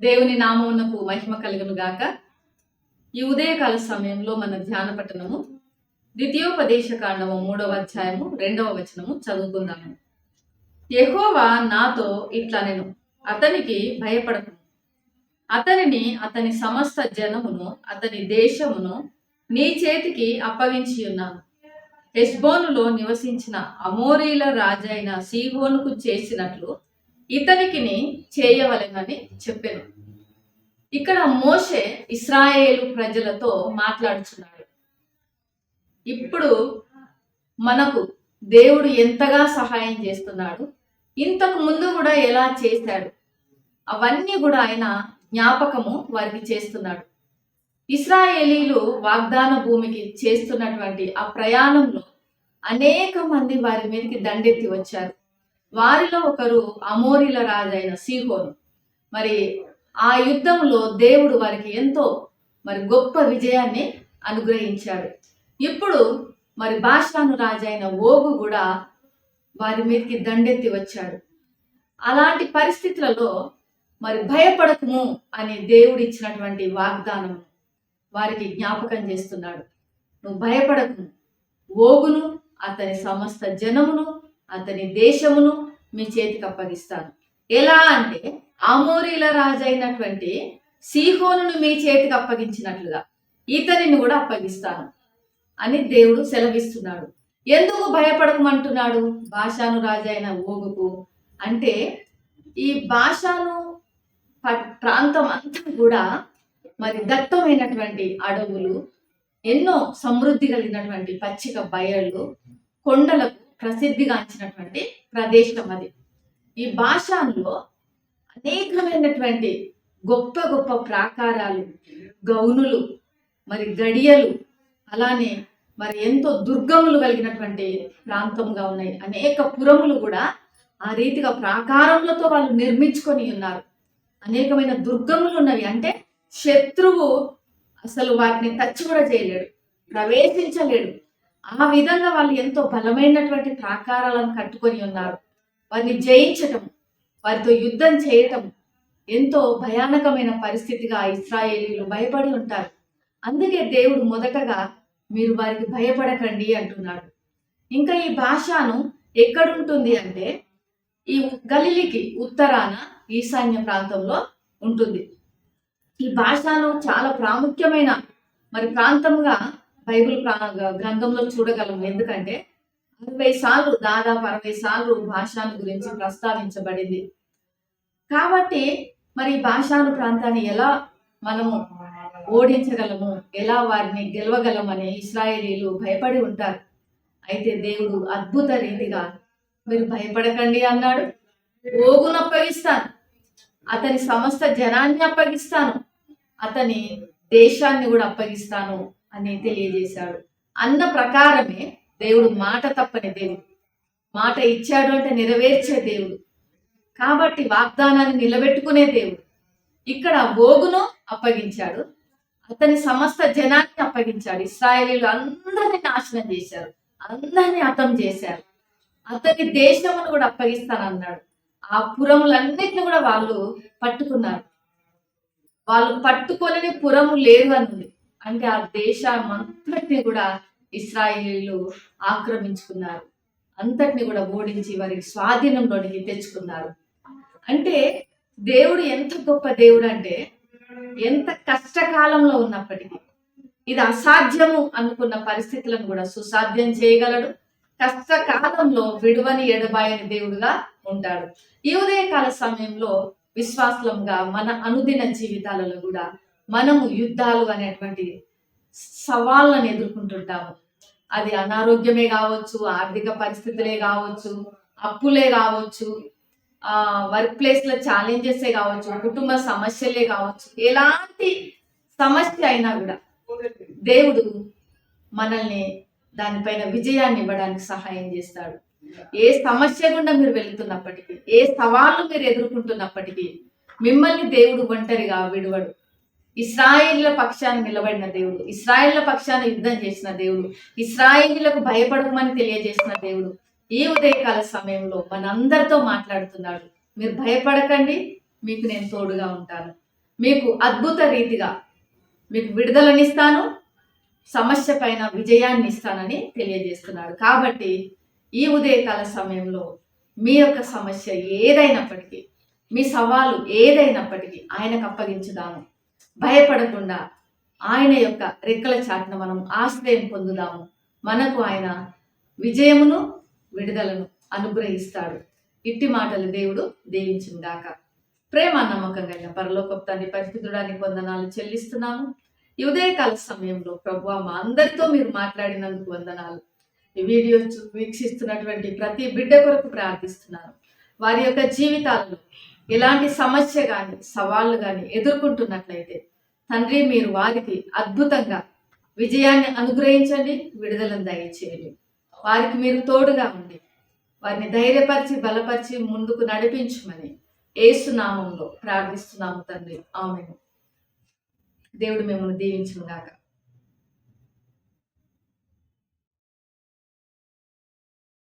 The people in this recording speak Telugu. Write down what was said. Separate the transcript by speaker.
Speaker 1: దేవుని నామమునకు మహిమ కలుగును గాక. ఈ ఉదయకాల సమయంలో మన ధ్యాన పట్టణము ద్వితీయోపదేశ కాండము 3వ అధ్యాయము 2వ వచనము చదువుకుందాము. యెహోవా నాతో ఇట్లనెను, అతనికి భయపడకు, అతనిని అతని సమస్త జనమును అతని దేశమును నీ చేతికి అప్పగించి ఉన్నాను. హెష్బోనులో నివసించిన అమోరీల రాజైన సీహోనుకు చేసినట్లు ఇతనికిని చేయవలెనని చెప్పెను. ఇక్కడ మోషే ఇశ్రాయేలు ప్రజలతో మాట్లాడుచున్నాడు. ఇప్పుడు మనకు దేవుడు ఎంతగా సహాయం చేస్తున్నాడు, ఇంతకు ముందు కూడా ఎలా చేశాడు, అవన్నీ కూడా ఆయన జ్ఞాపకము వారికి చేస్తున్నాడు. ఇశ్రాయేలీలు వాగ్దాన భూమికి చేస్తున్నటువంటి ఆ ప్రయాణంలో అనేక మంది వారి మీదకి దండెత్తి వచ్చారు. వారిలో ఒకరు అమోరీల రాజైన సీహోను. మరి ఆ యుద్ధంలో దేవుడు వారికి ఎంతో గొప్ప విజయాన్ని అనుగ్రహించాడు. ఇప్పుడు బాషాను రాజైన ఓగు కూడా వారి మీదకి దండెత్తి వచ్చాడు. అలాంటి పరిస్థితులలో భయపడకము అని దేవుడు ఇచ్చినటువంటి వాగ్దానం వారికి జ్ఞాపకం చేస్తున్నాడు. నువ్వు భయపడకు, ఓగును అతని సమస్త జనమును అతని దేశమును మీ చేతికి అప్పగిస్తాను. ఎలా అంటే అమోరీల రాజైనటువంటి సీహోనును మీ చేతికి అప్పగించినట్లుగా ఇతనిని కూడా అప్పగిస్తాను అని దేవుడు సెలవిస్తున్నాడు. ఎందుకు భయపడకమంటున్నాడు బాషాను రాజైన ఓగుకు అంటే, ఈ బాషాను ప్రాంతం అంతా కూడా దట్టమైనటువంటి అడవులు, ఎన్నో సమృద్ధి కలిగినటువంటి పచ్చిక బయళ్ళు, కొండలకు ప్రసిద్ధిగాంచినటువంటి ప్రదేశం అది. ఈ బాషానులో అనేకమైనటువంటి గొప్ప గొప్ప ప్రాకారాలు, గౌనులు, గడియలు, అలానే ఎంతో దుర్గములు కలిగినటువంటి ప్రాంతంగా ఉన్నాయి. అనేక పురములు కూడా ఆ రీతిగా ప్రాకారములతో వాళ్ళు నిర్మించుకొని ఉన్నారు. అనేకమైన దుర్గములు ఉన్నవి. అంటే శత్రువు అసలు వాటిని టచ్ కూడా చేయలేడు, ప్రవేశించలేడు. ఆ విధంగా వాళ్ళు ఎంతో బలమైనటువంటి ప్రాకారాలను కట్టుకొని ఉన్నారు. వారిని జయించటం, వారితో యుద్ధం చేయటం ఎంతో భయానకమైన పరిస్థితిగా ఇశ్రాయేలీలు భయపడి ఉంటారు. అందుకే దేవుడు మొదటగా మీరు వారికి భయపడకండి అంటున్నాడు. ఇంకా ఈ బాషాను ఎక్కడుంటుంది అంటే, ఈ గలిలీకి ఉత్తరాన ఈశాన్య ప్రాంతంలో ఉంటుంది. ఈ బాషాను చాలా ప్రాముఖ్యమైన ప్రాంతంగా బైబిల్ గ్రంథంలో చూడగలము. ఎందుకంటే దాదాపు 60 సార్లు బాషాను గురించి ప్రస్తావించబడింది. కాబట్టి బాషాను ప్రాంతాన్ని ఎలా మనము ఓడించగలము, ఎలా వారిని గెలవగలమని ఇశ్రాయేలీలు భయపడి ఉంటారు. అయితే దేవుడు అద్భుత రీతిగా మీరు భయపడకండి అన్నాడు. ఓగును అప్పగిస్తాను, అతని సమస్త జనాన్ని అప్పగిస్తాను, అతని దేశాన్ని కూడా అప్పగిస్తాను అని తెలియజేశాడు. అన్న ప్రకారమే దేవుడు మాట తప్పని దేవుడు. మాట ఇచ్చాడు అంటే నెరవేర్చే దేవుడు. కాబట్టి వాగ్దానాన్ని నిలబెట్టుకునే దేవుడు. ఇక్కడ ఓగును అప్పగించాడు, అతని సమస్త జనాన్ని అప్పగించాడు. ఇశ్రాయేలీలు అందరినీ నాశనం చేశారు, అందరినీ హతం చేశారు. అతని దేశమును కూడా అప్పగిస్తానన్నాడు. ఆ పురములన్నిటిని కూడా వాళ్ళు పట్టుకున్నారు. వాళ్ళు పట్టుకొని పురము లేదు అని, అంటే ఆ దేశాన్నంతటిని కూడా ఇశ్రాయేలీలు ఆక్రమించుకున్నారు. అంతటిని కూడా ఓడించి వారికి స్వాధీనంలోనికి తెచ్చుకున్నారు. అంటే దేవుడు ఎంత గొప్ప దేవుడు అంటే, ఎంత కష్టకాలంలో ఉన్నప్పటికీ, ఇది అసాధ్యము అనుకున్న పరిస్థితులను కూడా సుసాధ్యం చేయగలడు. కష్టకాలంలో విడువని ఎడబాయని దేవుడుగా ఉంటాడు. ఈ ఉదయకాల సమయంలో విశ్వాసంగా మన అనుదిన జీవితాలలో కూడా మనము యుద్ధాలు అనేటువంటి సవాళ్ళను ఎదుర్కొంటుంటాము. అది అనారోగ్యమే కావచ్చు, ఆర్థిక పరిస్థితులే కావచ్చు, అప్పులే కావచ్చు, వర్క్ ప్లేస్లో ఛాలెంజెసే కావచ్చు, కుటుంబ సమస్యలే కావచ్చు. ఎలాంటి సమస్య అయినా కూడా దేవుడు మనల్ని దానిపైన విజయాన్ని ఇవ్వడానికి సహాయం చేస్తాడు. ఏ సమస్య గుండా మీరు వెళుతున్నప్పటికీ, ఏ సవాళ్ళు మీరు ఎదుర్కొంటున్నప్పటికీ మిమ్మల్ని దేవుడు ఒంటరిగా విడువడు. ఇశ్రాయేలీల పక్షాన్ని నిలబడిన దేవుడు, ఇశ్రాయేలీల పక్షాన యుద్ధం చేసిన దేవుడు, ఇశ్రాయేలీలకు భయపడకమని తెలియజేసిన దేవుడు ఈ ఉదయకాల సమయంలో మనందరితో మాట్లాడుతున్నాడు. మీరు భయపడకండి, మీకు నేను తోడుగా ఉంటాను. మీకు అద్భుత రీతిగా మీకు విడుదలనిస్తాను, సమస్య పైన విజయాన్ని ఇస్తానని తెలియజేస్తున్నాడు. కాబట్టి ఈ ఉదయకాల సమయంలో మీ యొక్క సమస్య ఏదైనప్పటికీ, మీ సవాలు ఏదైనప్పటికీ ఆయనకు అప్పగించుదాము. భయపడకుండా ఆయన యొక్క రెక్కల చాటున మనం ఆశ్రయం పొందుదాము. మనకు ఆయన విజయమును విడుదలను అనుగ్రహిస్తాడు. ఇట్టి మాటలు దేవుడు దీవించును గాక. ప్రేమ నమ్మకం కలిగిన పరలోకపు తండ్రి పరిశుద్ధుడానికి వందనాలు చెల్లిస్తున్నాము. ఈ ఉదయకాల సమయంలో ప్రభువా మా అందరితో మీరు మాట్లాడినందుకు వందనాలు. ఈ వీడియో వీక్షిస్తున్నటువంటి ప్రతి బిడ్డ కొరకు ప్రార్థిస్తున్నాను. వారి యొక్క జీవితాలలో ఎలాంటి సమస్య కానీ సవాళ్ళు కానీ ఎదుర్కొంటున్నట్లయితే తండ్రి మీరు వారికి అద్భుతంగా విజయాన్ని అనుగ్రహించండి, విడుదలను దయచేయండి. వారికి మీరు తోడుగా ఉండి వారిని ధైర్యపరిచి బలపరిచి ముందుకు నడిపించమని యేసు నామములో ప్రార్థిస్తున్నాము తండ్రి. ఆమేన్. దేవుడు మిమ్మల్ని దీవించును గాక.